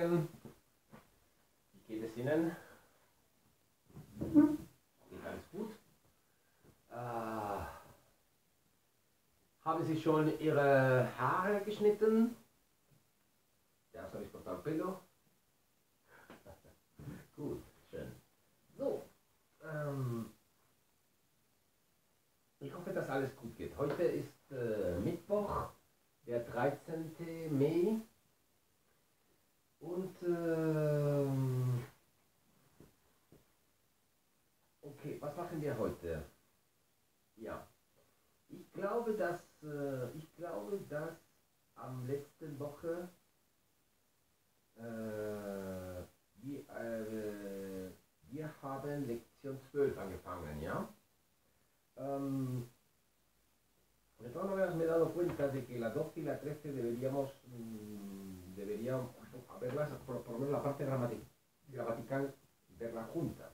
Morgen. Wie geht es Ihnen? Geht alles gut? Haben Sie schon Ihre Haare geschnitten? Ya se habéis cortado el pelo. Gut, schön. So, ich hoffe, dass alles gut geht. Heute ist Mittwoch, der 13. Mai. Und okay, was machen wir heute? Ja, ich glaube, dass am letzten Woche wir haben Lektion 12 angefangen, ¿ya? De todas maneras me he dado cuenta de que la 12 y la 13 deberíamos verlas, por lo menos la parte gramatical, verla junta.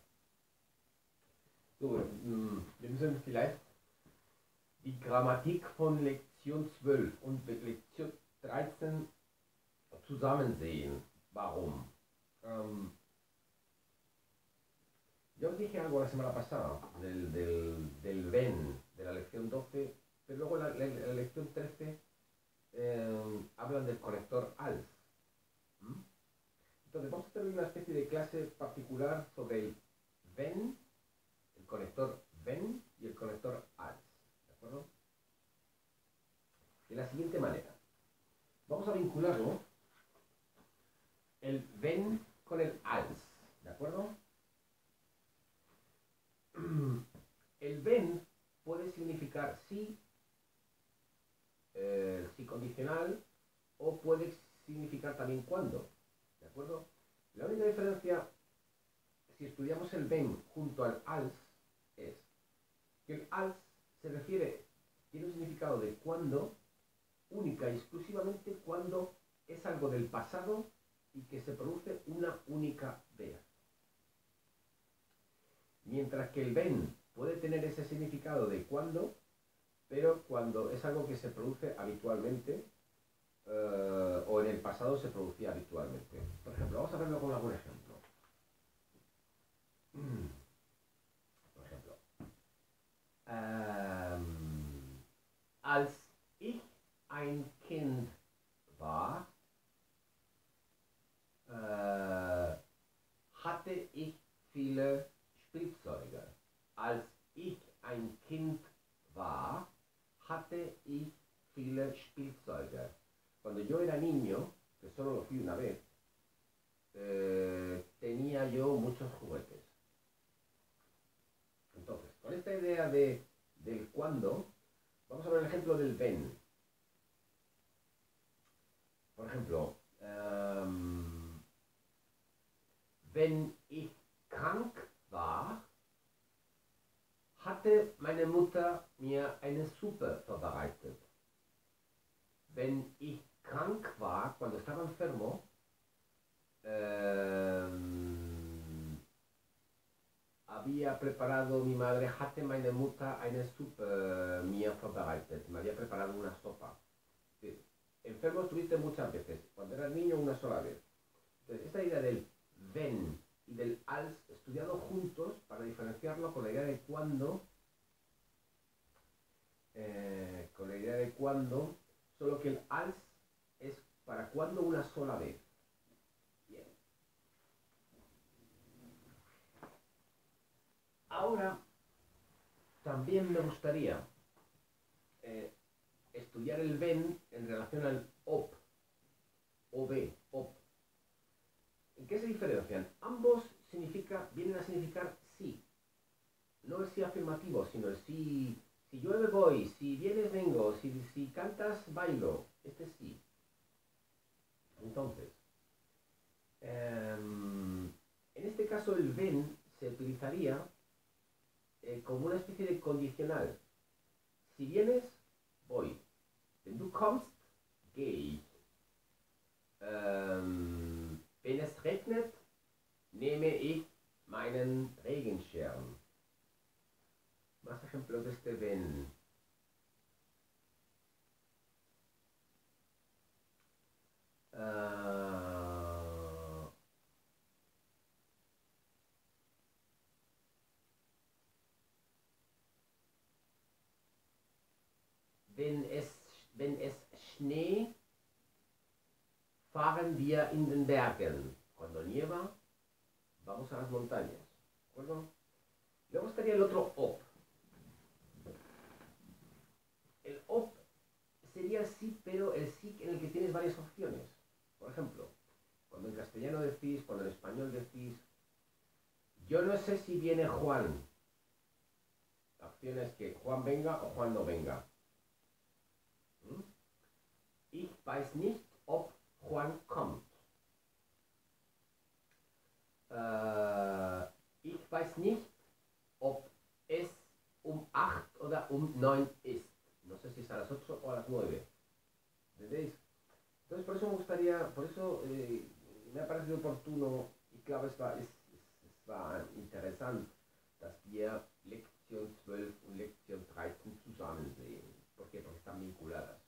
So, wir müssen vielleicht die Grammatik von Lektion 12 und Lektion 13 zusammen sehen. Warum? Yo os dije algo la semana pasada del ven de la lección 12, pero luego la lección 13 hablan del conector als. Entonces vamos a tener una especie de clase particular sobre el ven, el conector ven y el conector als. ¿De acuerdo? De la siguiente manera. Vamos a vincularlo el ven con el als. ¿De acuerdo? El ven puede significar sí, sí condicional, o puede significar también cuando. ¿De acuerdo? La única diferencia, si estudiamos el ven junto al als, es que el als tiene un significado de cuando, única y exclusivamente cuando es algo del pasado y que se produce una única vez. Mientras que el ven puede tener ese significado de cuando, pero cuando es algo que se produce habitualmente, o en el pasado se producía habitualmente. Por ejemplo, vamos a verlo con algún ejemplo. Por ejemplo, als ich ein Kind war, hatte ich viele Spielzeuge. Als ich ein Kind war, hatte ich viele Spielzeuge. Cuando yo era niño, que solo lo fui una vez, tenía yo muchos juguetes. Entonces, con esta idea del cuándo, vamos a ver el ejemplo del ven. Por ejemplo, wenn ich krank war, hatte meine Mutter mir eine Suppe vorbereitet. Wenn ich krank war, cuando estaba enfermo, había preparado mi madre, hatte meine Mutter eine Suppe mir vorbereitet. Me había preparado una sopa. Sí. Enfermo estuviste muchas veces. Cuando eras niño, una sola vez. Entonces, esta idea del wenn y del als estudiado juntos para diferenciarlo con la idea de cuándo, solo que el als es para cuándo una sola vez. Bien. Ahora también me gustaría estudiar el ven en relación al op, ob, op. ¿En qué se diferencian? Ambos vienen a significar sí. No el sí afirmativo, sino el sí. Si llueve voy, si vienes vengo, si cantas bailo. Este sí. Entonces, en este caso el ven se utilizaría como una especie de condicional. Si vienes, voy. Wenn du kommst, gehe ich. Wenn es regnet, nehme ich meinen Regenschirm. Más ejemplos de este ven. wenn es Schnee, fahren wir in den Bergen. Cuando nieva, vamos a las montañas. ¿De acuerdo? Luego estaría el otro op. El op sería el sí, pero el sí en el que tienes varias opciones. Por ejemplo, cuando en castellano decís, cuando en español decís, yo no sé si viene Juan. La opción es que Juan venga o Juan no venga. ¿Mm? Ich weiß nicht, ob Juan kommt. Ich weiß nicht, ob es um 8 oder um 9 ist. No sé si es a las 8 o a las 9. ¿Entendéis? Entonces, por eso me gustaría, por eso me ha parecido oportuno y claro, es war interessant, dass wir Lektion 12 und Lektion 13 zusammen sehen. ¿Por qué? Porque están vinculadas.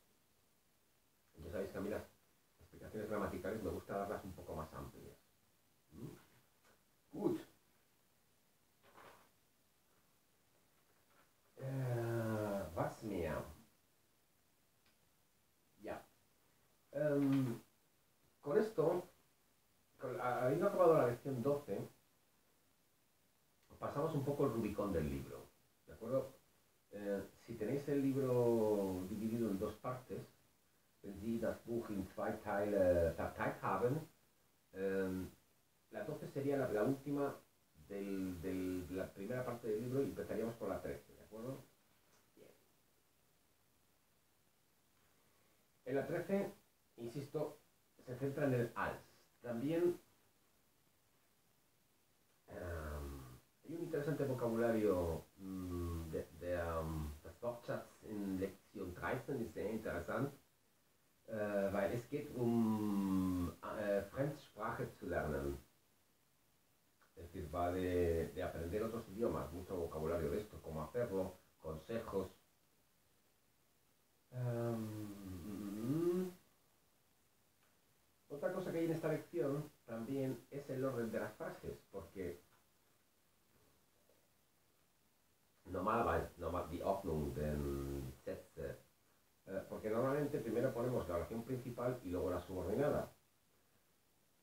Ya sabéis que a mí las explicaciones gramaticales me gusta darlas un poco más amplias. ¿Mm? Gut. Was mehr? Ja. Con esto, habiendo acabado la lección 12, pasamos un poco el Rubicón del libro. ¿De acuerdo? Si tenéis el libro dividido en dos partes, wenn Sie das Buch in zwei Teile verteilt haben, la 12 sería la última de la primera parte del libro y empezaríamos por la 13, ¿de acuerdo? Bien. En la 13, insisto, se centra en el als. También hay un interesante vocabulario das Wortschatz in Lektion 13 ist sehr interessant, weil es geht Fremdsprache zu lernen. Es decir, va de aprender otros idiomas, mucho vocabulario de esto, cómo hacerlo, consejos. Otra cosa que hay en esta lección también es el orden de las frases, porque normalerweise, die Ordnung den Sätze, porque normalmente primero ponemos la oración principal y luego la subordinada,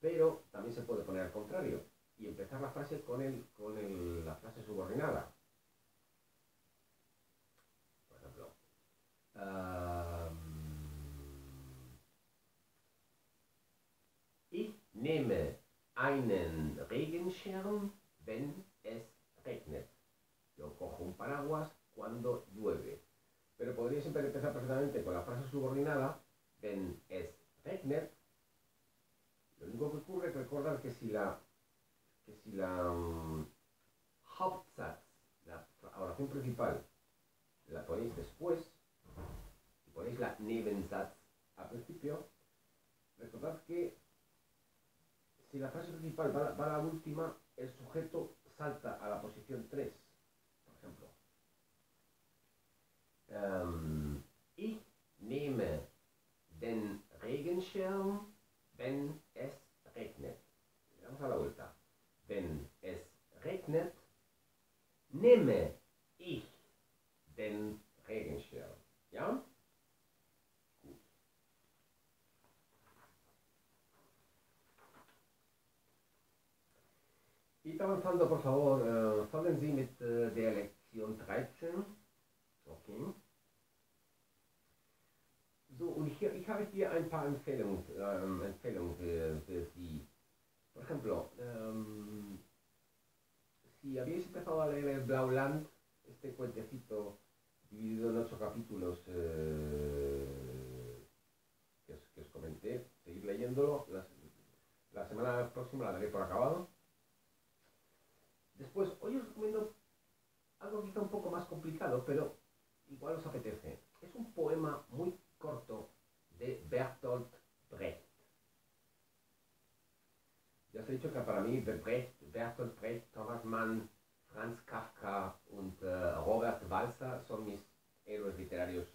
pero también se puede poner al contrario y empezar la frase con la frase subordinada. Por ejemplo, ich nehme einen Regenschirm, wenn es regnet. Yo cojo un paraguas cuando llueve. Pero podría siempre empezar perfectamente con la frase subordinada, wenn es regnet. Lo único que ocurre es recordar que si la Hauptsatz, la oración principal, la ponéis después, y ponéis la Nebensatz al principio, recordad que si la frase principal va a la última, el sujeto salta a la posición 3. Por ejemplo, ich nehme den Regenschirm, wenn es regnet. Vamos a la vuelta. Wenn es regnet, nehme ich den Regenschirm. ¿Ya? Gut. Id avanzando, por favor. Folgen Sie mit der Lektion 13. Okay. So, und ich habe hier ein paar Empfehlungen für Sie. Por ejemplo, si habéis empezado a leer el Blauland, este cuentecito dividido en 8 capítulos que os comenté, seguir leyéndolo. La semana próxima la daré por acabado. Después, hoy os recomiendo algo quizá un poco más complicado, pero igual os apetece. Es un poema muy corto de Bertolt Brecht. Ya os he dicho que para mí Bertolt Brecht, Thomas Mann, Franz Kafka und Robert Walser son mis héroes literarios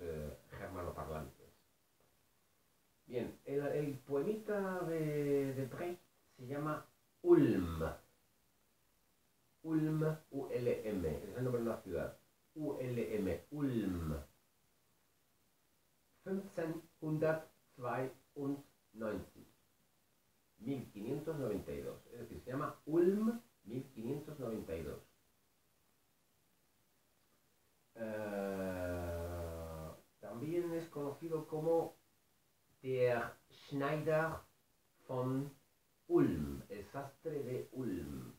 germanoparlantes. Bien, el poemita de Brecht se llama Ulm. Ulm, U-L-M, es el nombre de una ciudad. U-L-M, Ulm. 1592. 1592. Es decir, se llama Ulm 1592. También es conocido como der Schneider von Ulm, el sastre de Ulm.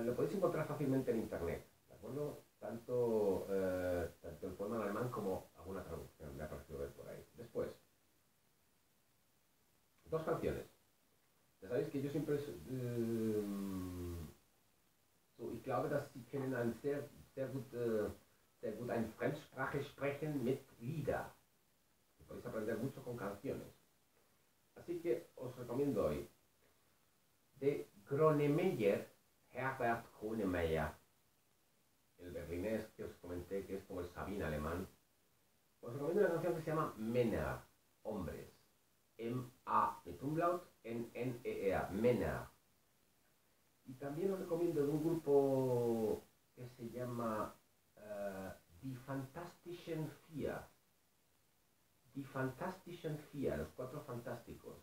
Lo podéis encontrar fácilmente en internet, ¿de acuerdo? Tanto el poema en alemán como alguna traducción, me ha parecido ver por ahí. Después, dos canciones. Ya sabéis que yo siempre... ich glaube, dass Sie können sehr gut eine Fremdsprache sprechen mit Lieder. Podéis aprender mucho con canciones. Así que os recomiendo hoy de Grönemeyer, Herbert Grönemeyer, el berlinés que os comenté que es como el Sabine alemán. Os recomiendo una canción que se llama Männer, hombres. M-A mit Umlaut, N-N-E-R, Männer. Y también os recomiendo de un grupo que se llama Die Fantastischen Vier. Die Fantastischen Vier, los cuatro fantásticos.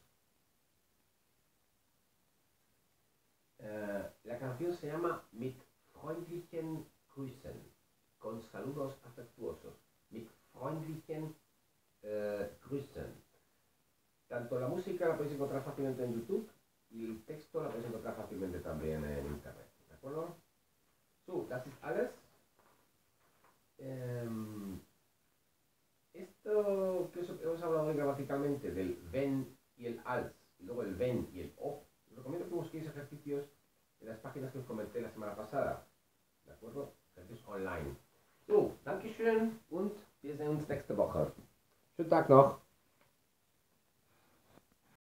La canción se llama Mit freundlichen Grüßen, con saludos afectuosos. Mit freundlichen Grüßen. Tanto la música la podéis encontrar fácilmente en YouTube y el texto la podéis encontrar fácilmente también en internet. ¿De acuerdo? So, das ist alles. Esto que os hemos hablado hoy gramaticalmente del wenn y el als, y luego el wenn y el ob, os recomiendo que busquéis ejercicios en las páginas que os comenté la semana pasada. ¿De acuerdo? Ejercicios online. So, Dankeschön und wir sehen uns nächste Woche. Schönen Tag noch.